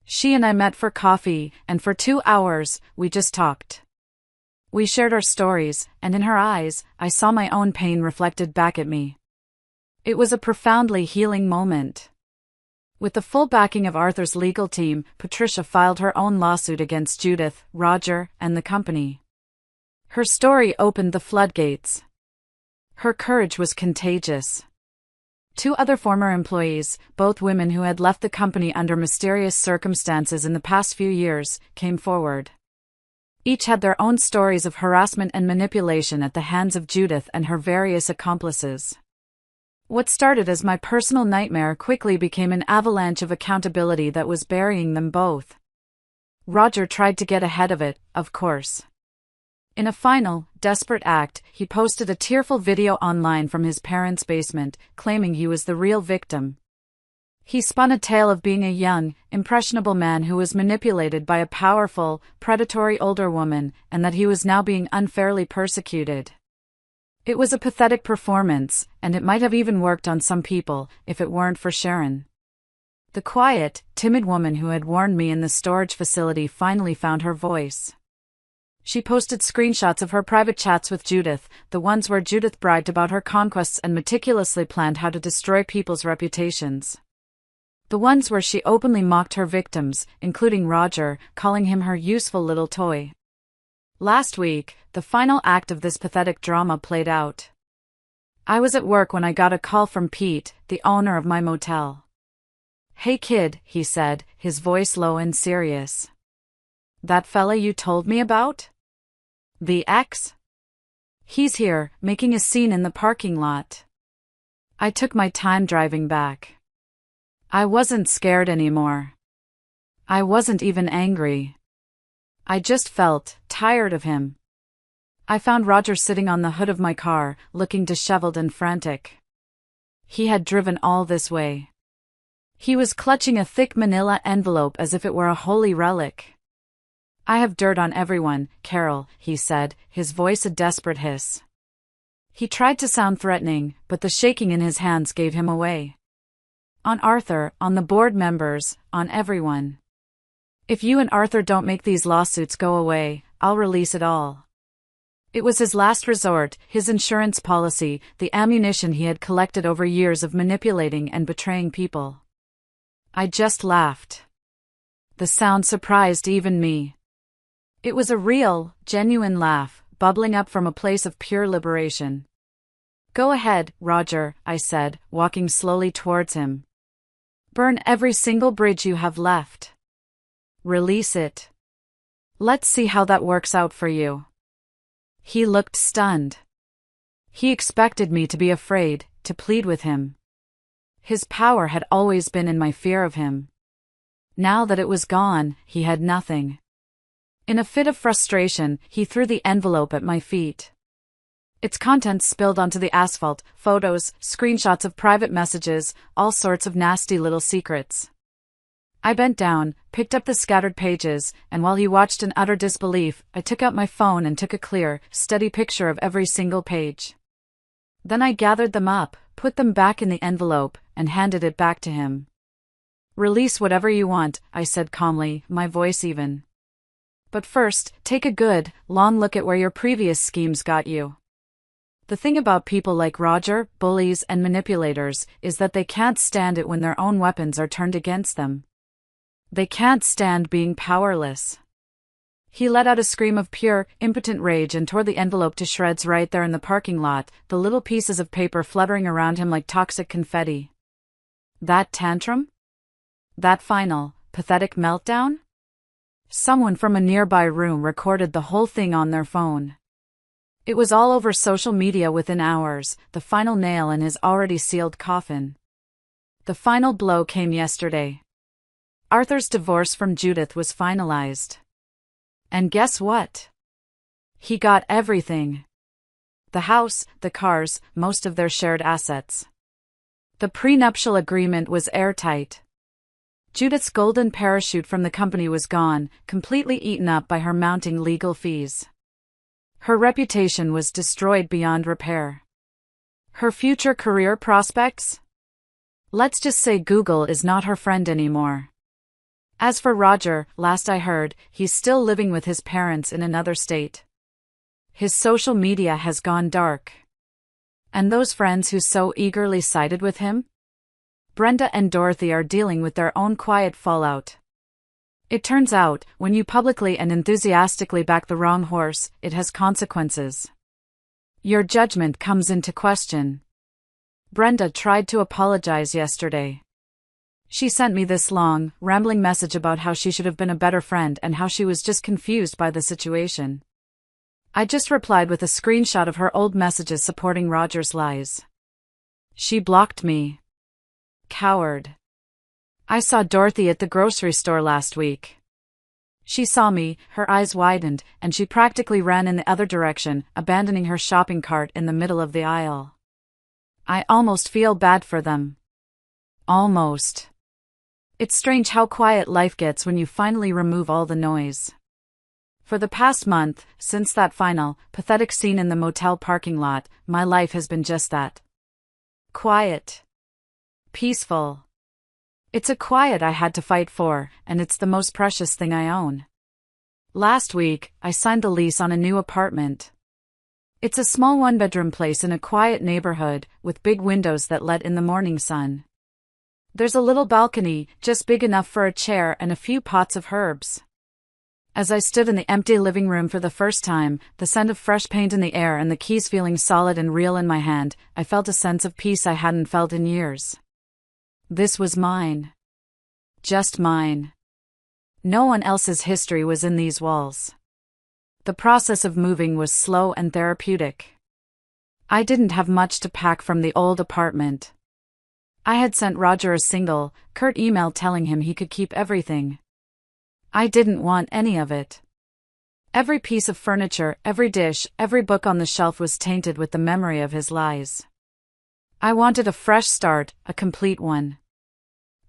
She and I met for coffee, and for 2 hours, we just talked. We shared our stories, and in her eyes, I saw my own pain reflected back at me. It was a profoundly healing moment. With the full backing of Arthur's legal team, Patricia filed her own lawsuit against Judith, Roger, and the company. Her story opened the floodgates. Her courage was contagious. 2 other former employees, both women who had left the company under mysterious circumstances in the past few years, came forward. Each had their own stories of harassment and manipulation at the hands of Judith and her various accomplices. What started as my personal nightmare quickly became an avalanche of accountability that was burying them both. Roger tried to get ahead of it, of course. In a final, desperate act, he posted a tearful video online from his parents' basement, claiming he was the real victim. He spun a tale of being a young, impressionable man who was manipulated by a powerful, predatory older woman, and that he was now being unfairly persecuted. It was a pathetic performance, and it might have even worked on some people, if it weren't for Sharon. The quiet, timid woman who had warned me in the storage facility finally found her voice. She posted screenshots of her private chats with Judith, the ones where Judith bragged about her conquests and meticulously planned how to destroy people's reputations. The ones where she openly mocked her victims, including Roger, calling him her useful little toy. Last week, the final act of this pathetic drama played out. I was at work when I got a call from Pete, the owner of my motel. "Hey kid," he said, his voice low and serious. "That fella you told me about? The ex? He's here, making a scene in the parking lot." I took my time driving back. I wasn't scared anymore. I wasn't even angry. I just felt tired of him. I found Roger sitting on the hood of my car, looking disheveled and frantic. He had driven all this way. He was clutching a thick manila envelope as if it were a holy relic. "I have dirt on everyone, Carol," he said, his voice a desperate hiss. He tried to sound threatening, but the shaking in his hands gave him away. "On Arthur, on the board members, on everyone. If you and Arthur don't make these lawsuits go away, I'll release it all." It was his last resort, his insurance policy, the ammunition he had collected over years of manipulating and betraying people. I just laughed. The sound surprised even me. It was a real, genuine laugh, bubbling up from a place of pure liberation. "Go ahead, Roger," I said, walking slowly towards him. "Burn every single bridge you have left. Release it. Let's see how that works out for you." He looked stunned. He expected me to be afraid, to plead with him. His power had always been in my fear of him. Now that it was gone, he had nothing. In a fit of frustration, he threw the envelope at my feet. Its contents spilled onto the asphalt, photos, screenshots of private messages, all sorts of nasty little secrets. I bent down, picked up the scattered pages, and while he watched in utter disbelief, I took out my phone and took a clear, steady picture of every single page. Then I gathered them up, put them back in the envelope, and handed it back to him. "Release whatever you want," I said calmly, my voice even. "But first, take a good, long look at where your previous schemes got you." The thing about people like Roger, bullies and manipulators, is that they can't stand it when their own weapons are turned against them. They can't stand being powerless. He let out a scream of pure, impotent rage and tore the envelope to shreds right there in the parking lot, the little pieces of paper fluttering around him like toxic confetti. That tantrum? That final, pathetic meltdown? Someone from a nearby room recorded the whole thing on their phone. It was all over social media within hours, the final nail in his already sealed coffin. The final blow came yesterday. Arthur's divorce from Judith was finalized. And guess what? He got everything. The house, the cars, most of their shared assets. The prenuptial agreement was airtight. Judith's golden parachute from the company was gone, completely eaten up by her mounting legal fees. Her reputation was destroyed beyond repair. Her future career prospects? Let's just say Google is not her friend anymore. As for Roger, last I heard, he's still living with his parents in another state. His social media has gone dark. And those friends who so eagerly sided with him? Brenda and Dorothy are dealing with their own quiet fallout. It turns out, when you publicly and enthusiastically back the wrong horse, it has consequences. Your judgment comes into question. Brenda tried to apologize yesterday. She sent me this long, rambling message about how she should have been a better friend and how she was just confused by the situation. I just replied with a screenshot of her old messages supporting Roger's lies. She blocked me. Coward. I saw Dorothy at the grocery store last week. She saw me, her eyes widened, and she practically ran in the other direction, abandoning her shopping cart in the middle of the aisle. I almost feel bad for them. Almost. It's strange how quiet life gets when you finally remove all the noise. For the past month, since that final, pathetic scene in the motel parking lot, my life has been just that. Quiet. Peaceful. It's a quiet I had to fight for, and it's the most precious thing I own. Last week, I signed the lease on a new apartment. It's a small one-bedroom place in a quiet neighborhood, with big windows that let in the morning sun. There's a little balcony, just big enough for a chair and a few pots of herbs. As I stood in the empty living room for the first time, the scent of fresh paint in the air and the keys feeling solid and real in my hand, I felt a sense of peace I hadn't felt in years. This was mine. Just mine. No one else's history was in these walls. The process of moving was slow and therapeutic. I didn't have much to pack from the old apartment. I had sent Roger a single, curt email telling him he could keep everything. I didn't want any of it. Every piece of furniture, every dish, every book on the shelf was tainted with the memory of his lies. I wanted a fresh start, a complete one.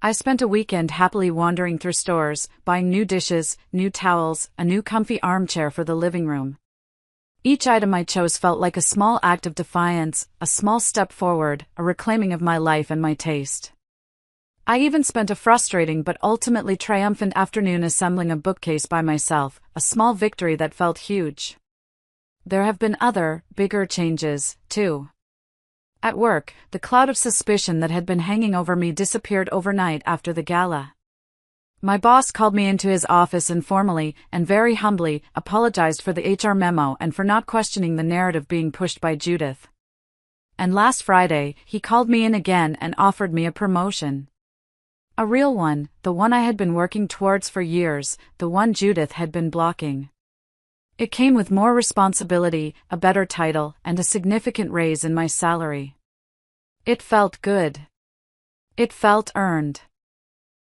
I spent a weekend happily wandering through stores, buying new dishes, new towels, a new comfy armchair for the living room. Each item I chose felt like a small act of defiance, a small step forward, a reclaiming of my life and my taste. I even spent a frustrating but ultimately triumphant afternoon assembling a bookcase by myself, a small victory that felt huge. There have been other, bigger changes, too. At work, the cloud of suspicion that had been hanging over me disappeared overnight after the gala. My boss called me into his office and formally, and very humbly, apologized for the HR memo and for not questioning the narrative being pushed by Judith. And last Friday, he called me in again and offered me a promotion. A real one, the one I had been working towards for years, the one Judith had been blocking. It came with more responsibility, a better title, and a significant raise in my salary. It felt good. It felt earned.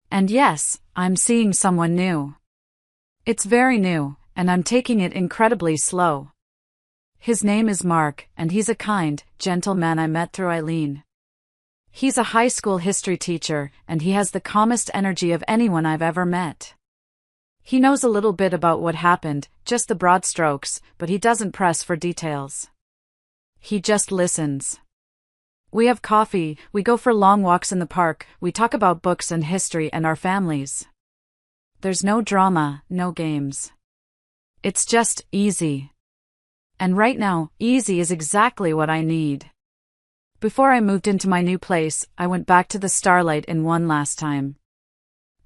And yes, I'm seeing someone new. It's very new, and I'm taking it incredibly slow. His name is Mark, and he's a kind, gentle man I met through Eileen. He's a high school history teacher, and he has the calmest energy of anyone I've ever met. He knows a little bit about what happened, just the broad strokes, but he doesn't press for details. He just listens. We have coffee, we go for long walks in the park, we talk about books and history and our families. There's no drama, no games. It's just easy. And right now, easy is exactly what I need. Before I moved into my new place, I went back to the Starlight Inn one last time.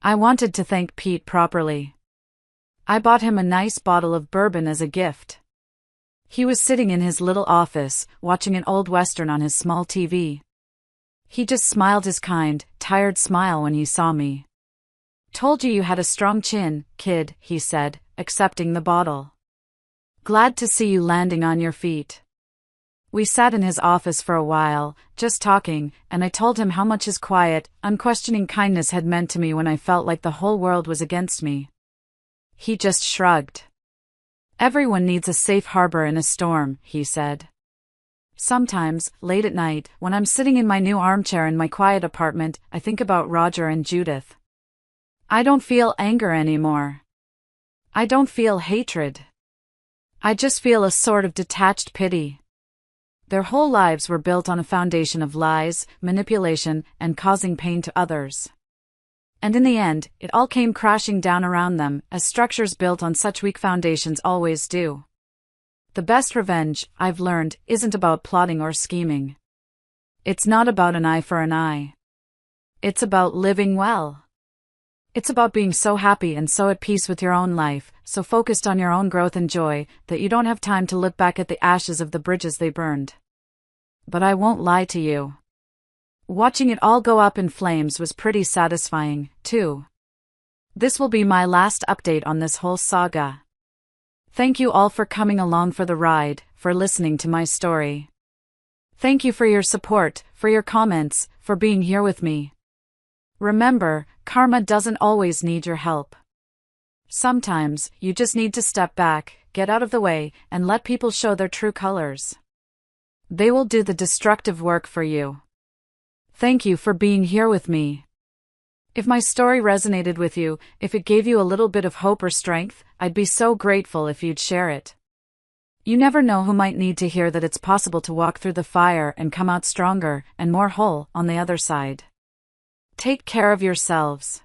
I wanted to thank Pete properly. I bought him a nice bottle of bourbon as a gift. He was sitting in his little office, watching an old western on his small TV. He just smiled his kind, tired smile when he saw me. "Told you had a strong chin, kid," he said, accepting the bottle. "Glad to see you landing on your feet." We sat in his office for a while, just talking, and I told him how much his quiet, unquestioning kindness had meant to me when I felt like the whole world was against me. He just shrugged. "Everyone needs a safe harbor in a storm," he said. Sometimes, late at night, when I'm sitting in my new armchair in my quiet apartment, I think about Roger and Judith. I don't feel anger anymore. I don't feel hatred. I just feel a sort of detached pity. Their whole lives were built on a foundation of lies, manipulation, and causing pain to others. And in the end, it all came crashing down around them, as structures built on such weak foundations always do. The best revenge, I've learned, isn't about plotting or scheming. It's not about an eye for an eye. It's about living well. It's about being so happy and so at peace with your own life, so focused on your own growth and joy, that you don't have time to look back at the ashes of the bridges they burned. But I won't lie to you. Watching it all go up in flames was pretty satisfying, too. This will be my last update on this whole saga. Thank you all for coming along for the ride, for listening to my story. Thank you for your support, for your comments, for being here with me. Remember, karma doesn't always need your help. Sometimes, you just need to step back, get out of the way, and let people show their true colors. They will do the destructive work for you. Thank you for being here with me. If my story resonated with you, if it gave you a little bit of hope or strength, I'd be so grateful if you'd share it. You never know who might need to hear that it's possible to walk through the fire and come out stronger and more whole on the other side. Take care of yourselves.